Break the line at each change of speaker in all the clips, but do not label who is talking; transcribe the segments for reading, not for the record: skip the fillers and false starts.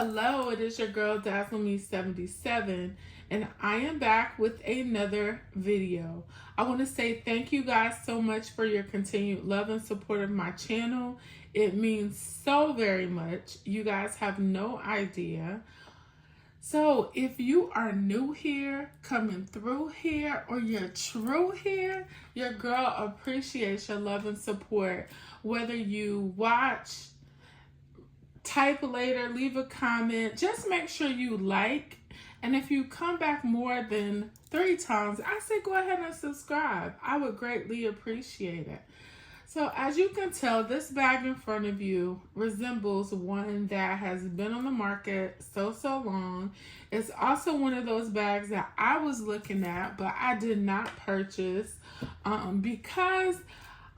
Hello, it is your girl Dazzle Me 77, and I am back with another video. I want to say thank you guys so much for your continued love and support of my channel. It means so very much. You guys have no idea. So if you are new here, coming through here, or you're true here, your girl appreciates your love and support. Whether you watch, type later, leave a comment, just make sure you like. And if you come back more than 3 times, I say go ahead and subscribe. I would greatly appreciate it. So as you can tell, this bag in front of you resembles one that has been on the market so long. It's also one of those bags that I was looking at, but I did not purchase because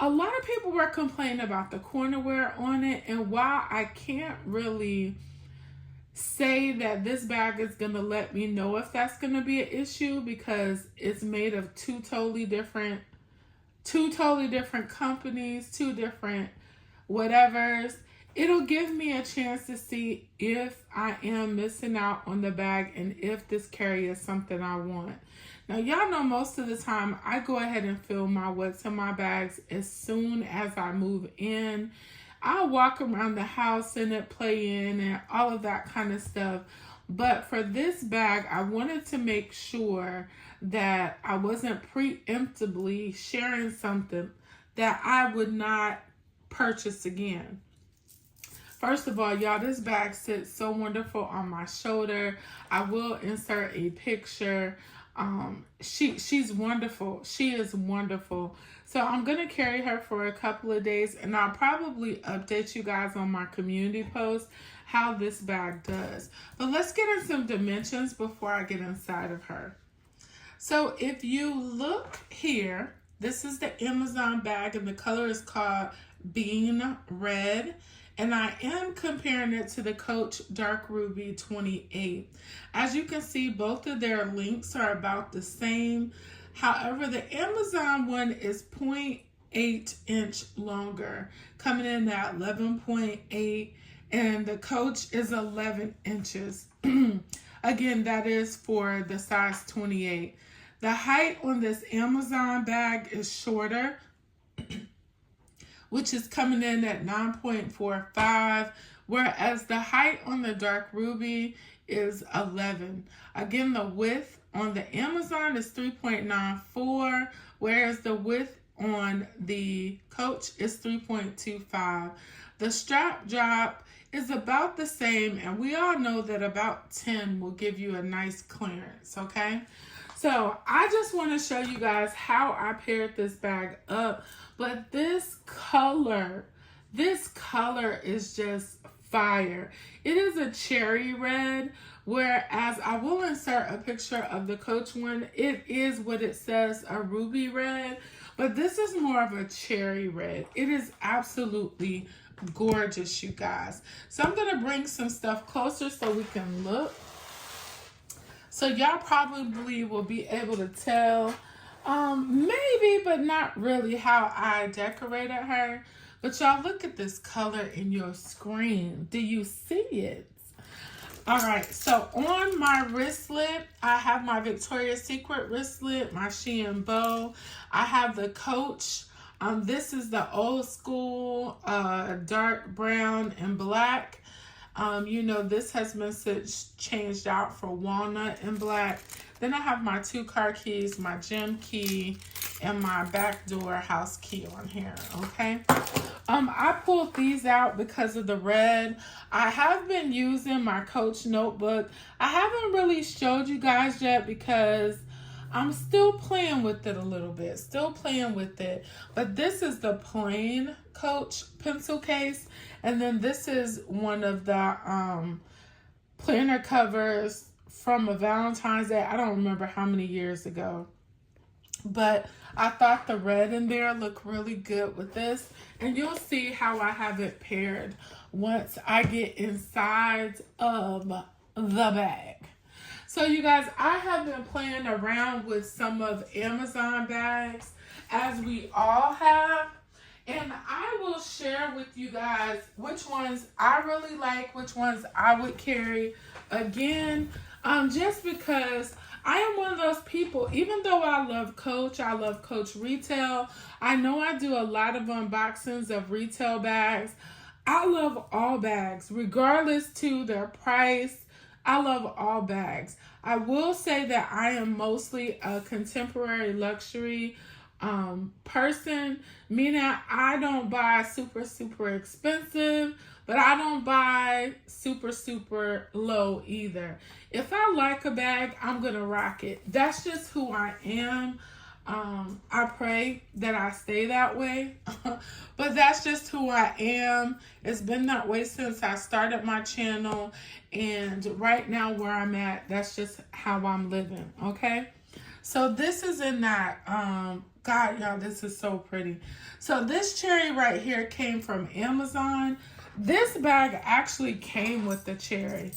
a lot of people were complaining about the corner wear on it. And while I can't really say that this bag is going to let me know if that's going to be an issue, because it's made of two totally different companies, 2 different whatevers, it'll give me a chance to see if I am missing out on the bag and if this carry is something I want. Now, y'all know most of the time I go ahead and fill my what's in my bags as soon as I move in. I'll walk around the house in it, play in, and all of that kind of stuff. But for this bag, I wanted to make sure that I wasn't preemptively sharing something that I would not purchase again. First of all, y'all, this bag sits so wonderful on my shoulder. I will insert a picture. She's wonderful. She is wonderful. So I'm going to carry her for a couple of days, and I'll probably update you guys on my community post how this bag does. But let's get in some dimensions before I get inside of her. So if you look here, this is the Amazon bag, and the color is called Bean Red. And I am comparing it to the Coach Dark Ruby 28. As you can see, both of their links are about the same. However, the Amazon one is 0.8 inch longer, coming in at 11.8, and the Coach is 11 inches. Again, that is for the size 28. The height on this Amazon bag is shorter, which is coming in at 9.45, whereas the height on the Dark Ruby is 11. Again, the width on the Amazon is 3.94, whereas the width on the Coach is 3.25. The strap drop is about the same, and we all know that about 10 will give you a nice clearance, okay? So I just want to show you guys how I paired this bag up. But this color is just fire. It is a cherry red, whereas I will insert a picture of the Coach one. It is what it says, a ruby red, but this is more of a cherry red. It is absolutely gorgeous, you guys. So I'm going to bring some stuff closer so we can look. So y'all probably will be able to tell, maybe, but not really, how I decorated her. But y'all look at this color in your screen. Do you see it? All right, so on my wristlet, I have my Victoria's Secret wristlet, my Shein bow. I have the Coach. This is the old school dark brown and black. You know, this has been changed out for walnut and black. Then I have my 2 car keys, my gym key, and my backdoor house key on here, okay? I pulled these out because of the red. I have been using my Coach notebook. I haven't really showed you guys yet because I'm still playing with it a little bit. But this is the plain Coach pencil case. And then this is one of the planner covers from a Valentine's Day. I don't remember how many years ago. But I thought the red in there looked really good with this. And you'll see how I have it paired once I get inside of the bag. So you guys, I have been playing around with some of Amazon bags, as we all have. And I will share with you guys which ones I really like, which ones I would carry again, just because I am one of those people, even though I love Coach retail, I know I do a lot of unboxings of retail bags. I love all bags, regardless to their price. I love all bags. I will say that I am mostly a contemporary luxury person, meaning I don't buy super expensive, but I don't buy super low either. If I like a bag, I'm gonna rock it. That's just who I am. I pray that I stay that way, but that's just who I am. It's been that way since I started my channel, and right now where I'm at, that's just how I'm living. Okay. So this is in that, God, y'all, this is so pretty. So this cherry right here came from Amazon. This bag actually came with the cherry.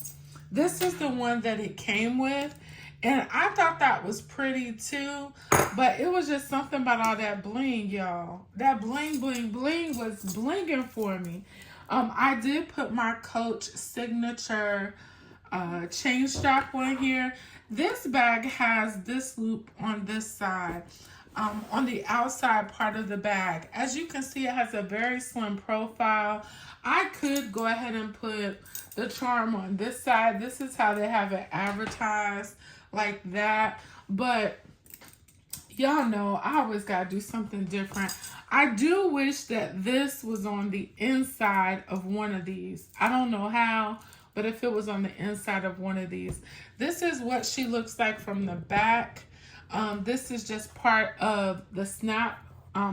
This is the one that it came with. And I thought that was pretty too, but it was just something about all that bling, y'all. That bling was blinging for me. I did put my Coach signature chain strap on here. This bag has this loop on this side, on the outside part of the bag. As you can see, it has a very slim profile. I could go ahead and put the charm on this side. This is how they have it advertised, like that. But y'all know I always gotta do something different. I do wish that this was on the inside of one of these. I don't know how, but if it was on the inside of one of these. This is what she looks like from the back. This is just part of the snap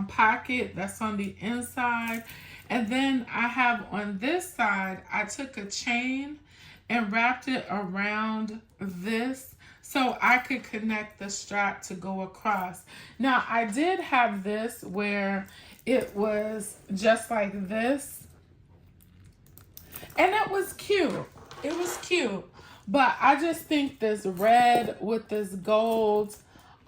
pocket that's on the inside. And then I have on this side, I took a chain and wrapped it around this so I could connect the strap to go across. Now, I did have this where it was just like this, and it was cute. It was cute. But I just think this red with this gold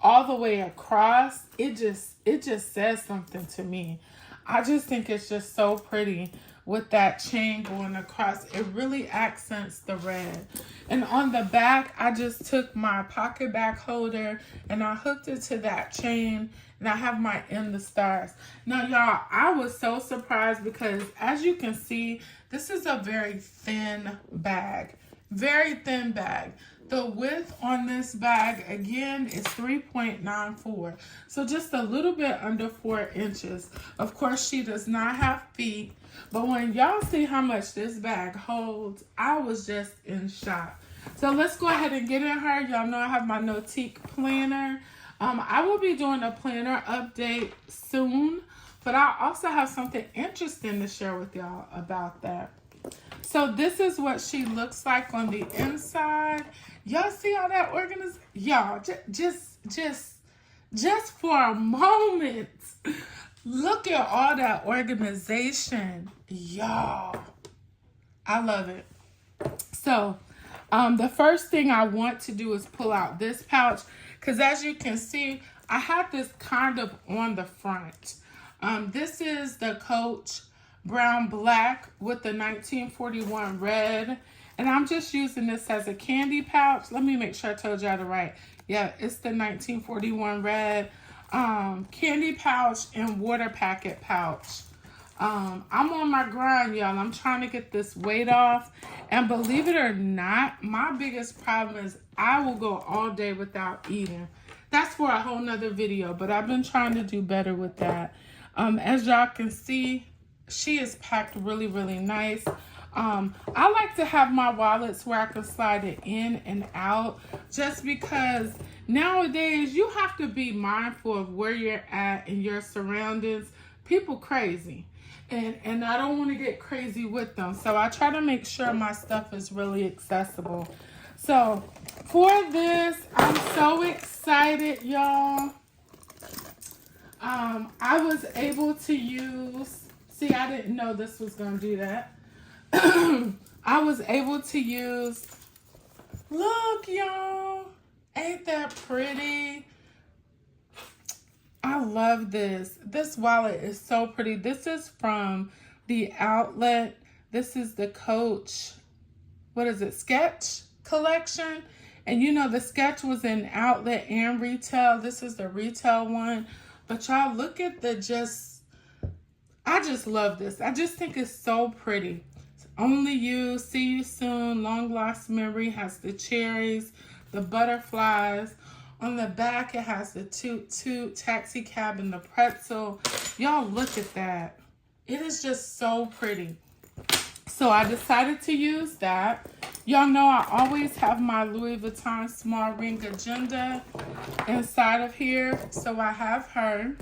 all the way across, it just says something to me. I just think it's just so pretty with that chain going across. It really accents the red. And on the back, I just took my pocket back holder and I hooked it to that chain, and I have my In the Stars. Now, y'all, I was so surprised because as you can see, this is a very thin bag. Very thin bag. The width on this bag, again, is 3.94. So just a little bit under 4 inches. Of course, she does not have feet. But when y'all see how much this bag holds, I was just in shock. So let's go ahead and get in her. Y'all know I have my Notique planner. I will be doing a planner update soon. But I also have something interesting to share with y'all about that. So this is what she looks like on the inside. Y'all see all that organization? Y'all, just for a moment, look at all that organization. Y'all, I love it. So the first thing I want to do is pull out this pouch, because as you can see, I have this kind of on the front. This is the Coach brown black with the 1941 red, and I'm just using this as a candy pouch. Let me make sure I told y'all the right. Yeah, it's the 1941 red candy pouch and water packet pouch. I'm on my grind, y'all. I'm trying to get this weight off, and believe it or not, my biggest problem is I will go all day without eating. That's for a whole nother video, but I've been trying to do better with that. As y'all can see, she is packed really nice. I like to have my wallets where I can slide it in and out, just because nowadays you have to be mindful of where you're at and your surroundings. People crazy, and I don't want to get crazy with them, so I try to make sure my stuff is really accessible. So for this, I'm so excited, y'all. I was able to use, see, I didn't know this was going to do that. I was able to use, look, y'all, ain't that pretty? I love this. This wallet is so pretty. This is from the outlet. This is the Coach, what is it, Sketch collection. And you know, the Sketch was in outlet and retail. This is the retail one. But y'all, look at the I just love this. I just think it's so pretty. Only You, See You Soon, Long Lost Memory, has the cherries, the butterflies. On the back, it has the Toot Toot, Taxi Cab, and the pretzel. Y'all, look at that. It is just so pretty. So I decided to use that. Y'all know I always have my Louis Vuitton small ring agenda inside of here. So I have her.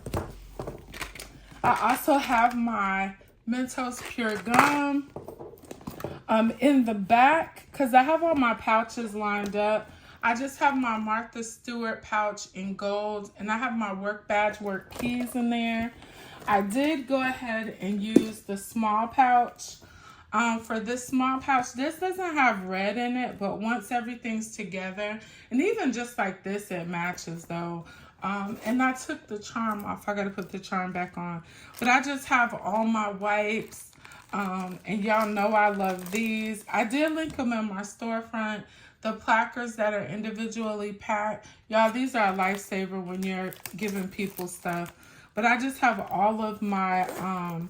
I also have my Mentos Pure Gum in the back, because I have all my pouches lined up. I just have my Martha Stewart pouch in gold, and I have my work badge, work keys in there. I did go ahead and use the small pouch. For this small pouch, this doesn't have red in it, but once everything's together, and even just like this, it matches though. And I took the charm off. I got to put the charm back on. But I just have all my wipes. And y'all know I love these. I did link them in my storefront. The placards that are individually packed. Y'all, these are a lifesaver when you're giving people stuff. But I just have all of my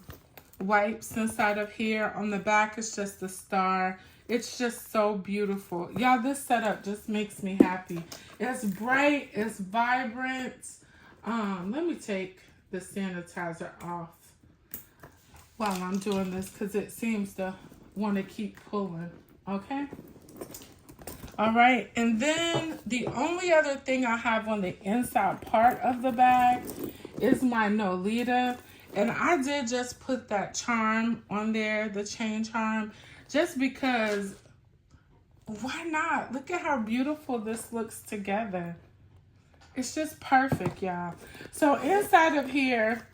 wipes inside of here. On the back, it's just a star. It's just so beautiful. Y'all, this setup just makes me happy. It's bright. It's vibrant. Let me take the sanitizer off while I'm doing this, because it seems to want to keep pulling. Okay? All right. And then the only other thing I have on the inside part of the bag is my Nolita. And I did just put that charm on there, the chain charm, just because, why not? Look at how beautiful this looks together. It's just perfect, y'all. So inside of here,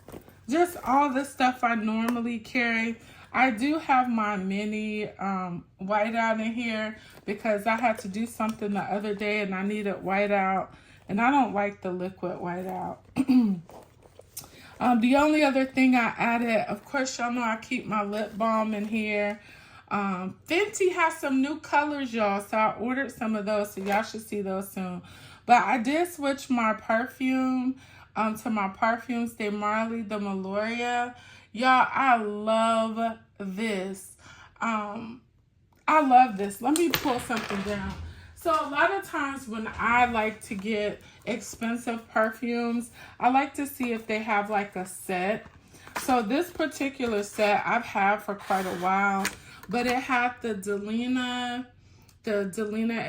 just all the stuff I normally carry. I do have my mini whiteout in here because I had to do something the other day and I needed whiteout. And I don't like the liquid whiteout. The only other thing I added, of course, y'all know I keep my lip balm in here. Fenty has some new colors, y'all, so I ordered some of those, so y'all should see those soon. But I did switch my perfume to my Parfums de Marly, the Meloria. Y'all, I love this. I love this. Let me pull something down. So a lot of times when I like to get expensive perfumes, I like to see if they have like a set. So this particular set I've had for quite a while, but it had the Delina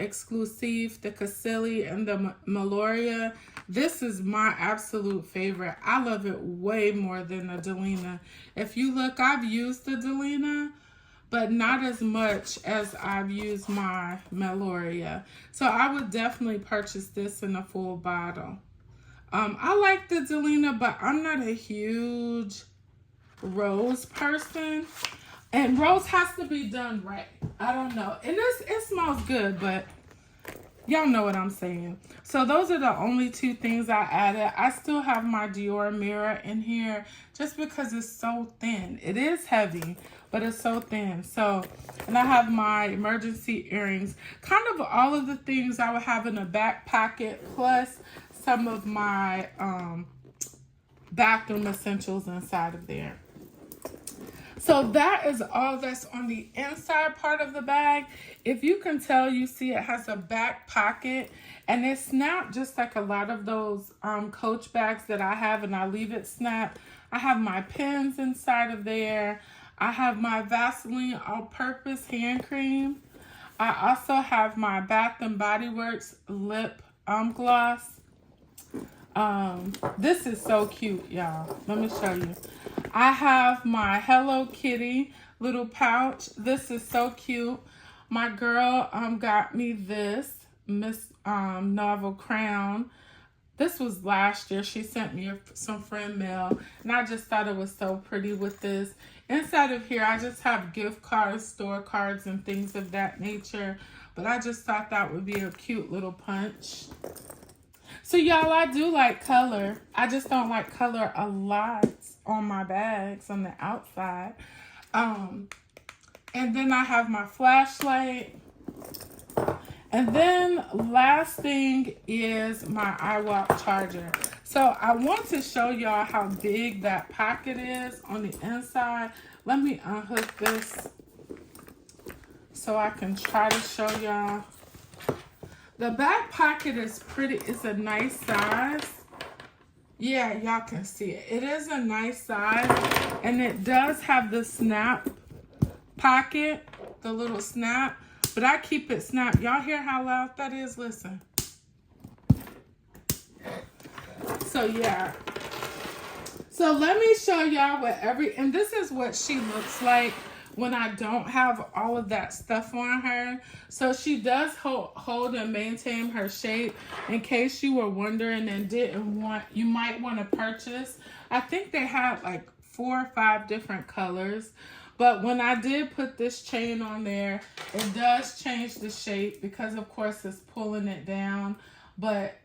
Exclusive, the Casilli, and the Meloria. This is my absolute favorite. I love it way more than the Delina. If you look, I've used the Delina, but not as much as I've used my Meloria. So I would definitely purchase this in a full bottle. I like the Delina, but I'm not a huge rose person. And rose has to be done right. I don't know. And it smells good, but y'all know what I'm saying. So those are the only two things I added. I still have my Dior mirror in here just because it's so thin. It is heavy, but it's so thin. So, and I have my emergency earrings. Kind of all of the things I would have in a back pocket, plus some of my bathroom essentials inside of there. So that is all that's on the inside part of the bag. If you can tell, you see it has a back pocket and it's snapped just like a lot of those Coach bags that I have, and I leave it snapped. I have my pens inside of there. I have my Vaseline all-purpose hand cream. I also have my Bath and Body Works lip gloss. This is so cute, y'all. Let me show you. I have my Hello Kitty little pouch. This is so cute. My girl got me this Miss Novel Crown. This was last year. She sent me some friend mail, and I just thought it was so pretty with this. Inside of here, I just have gift cards, store cards, and things of that nature. But I just thought that would be a cute little punch. So y'all, I do like color. I just don't like color a lot on my bags on the outside. And then I have my flashlight. And then last thing is my iWalk charger. So I want to show y'all how big that pocket is on the inside. Let me unhook this so I can try to show y'all. The back pocket is pretty, it's a nice size. Yeah, y'all can see it. It is a nice size, and it does have the snap pocket, the little snap, but I keep it snapped. Y'all hear how loud that is? Listen. So yeah. So let me show y'all and this is what she looks like when I don't have all of that stuff on her. So she does hold and maintain her shape, in case you were wondering and you might want to purchase. I think they had like 4 or 5 different colors. But when I did put this chain on there, it does change the shape because of course it's pulling it down. But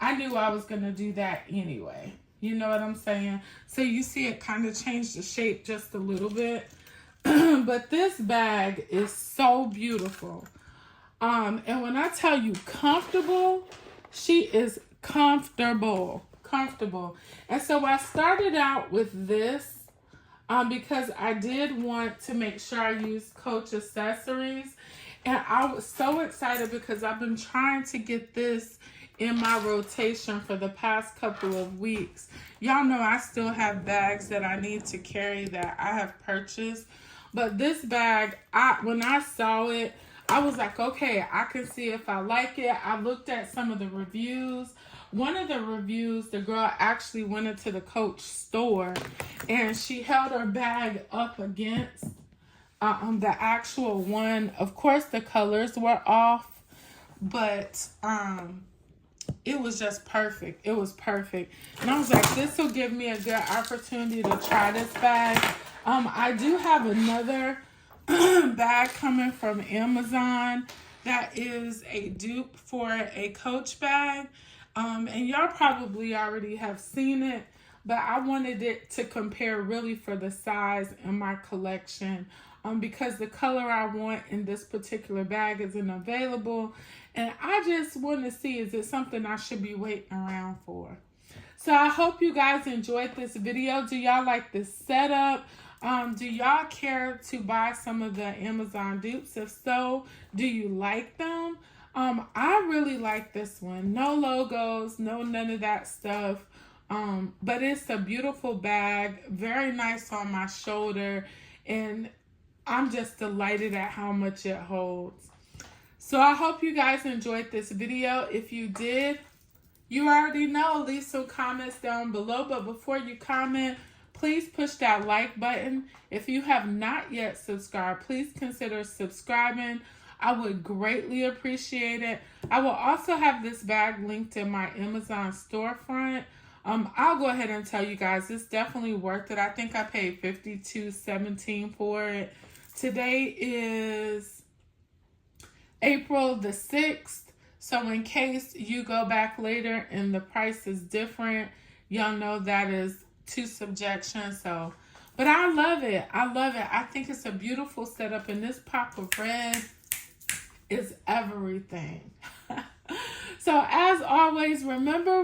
I knew I was going to do that anyway. You know what I'm saying? So you see it kind of changed the shape just a little bit. But this bag is so beautiful. And when I tell you comfortable, she is comfortable. And so I started out with this because I did want to make sure I used Coach accessories. And I was so excited because I've been trying to get this in my rotation for the past couple of weeks. Y'all know I still have bags that I need to carry that I have purchased. But this bag, when I saw it, I was like, okay, I can see if I like it. I looked at some of the reviews. One of the reviews, the girl actually went into the Coach store and she held her bag up against the actual one. Of course, the colors were off, but it was just perfect. It was perfect. And I was like, this will give me a good opportunity to try this bag. I do have another bag coming from Amazon that is a dupe for a Coach bag. And y'all probably already have seen it, but I wanted it to compare really for the size in my collection. Because the color I want in this particular bag isn't available. And I just want to see, is it something I should be waiting around for? So I hope you guys enjoyed this video. Do y'all like this setup? Do y'all care to buy some of the Amazon dupes? If so, do you like them? I really like this one. No logos, none of that stuff. But it's a beautiful bag, very nice on my shoulder, and I'm just delighted at how much it holds. So I hope you guys enjoyed this video. If you did, you already know, leave some comments down below. But before you comment, please push that like button. If you have not yet subscribed, please consider subscribing. I would greatly appreciate it. I will also have this bag linked in my Amazon storefront. I'll go ahead and tell you guys, it's definitely worth it. I think I paid $52.17 for it. Today is April the 6th. So in case you go back later and the price is different, y'all know that is to subjection. So, but I love it. I love it. I think it's a beautiful setup, and this pop of red is everything. So as always, remember,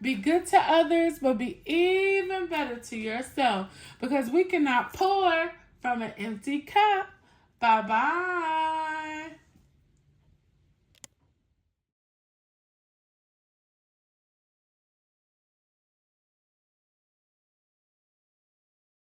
be good to others, but be even better to yourself, because we cannot pour from an empty cup. Bye-bye.